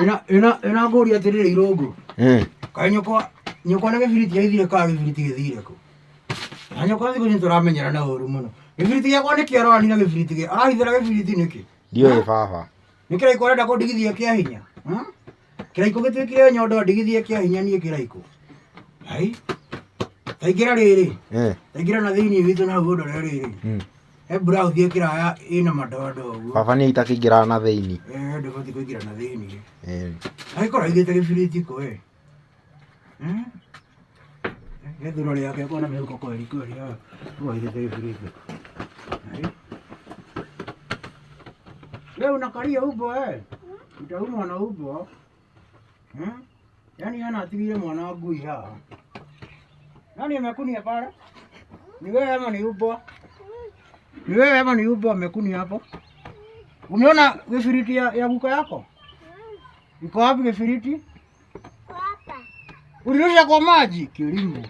Ina ngori atirire Irungu. Kai nyokwa na gibiriti yaithire ka gibiriti githire ku. Na nyokwa thiku ni turamenyera na uru muno. Gibiriti yakwa ni kiarani na gibiriti ge. Arahithira gibiriti niki. Ndio baba. Nikira ikorenda kundigithia kia hinya. Kiraiko gitwikire nyondo ndigithie kia hinya nie kiraiko. Hai. Taingira riri. Taingira na thiini witu na gundo riri. Ebura uthie kiraya ina madodo uguo. Baba ni itakingira na thiini. Ndibati kuingira na thiini. Aikora igite gibiriti ko Gethuro riake kona mihuko kweli kweli. Tuwa igite gibiriti. Leo unakalia ubo utauma mwana ubo. Yaani ana atigire mwana wangu iha. Nani amekunia pale? Ni wewe ama ni ubo? Ni wewe ama ni ubo amekunia hapo? Umeona gifiriti ya buka yako? Iko wapi gifiriti? Hapa. Ulirusha kwa maji kilimo.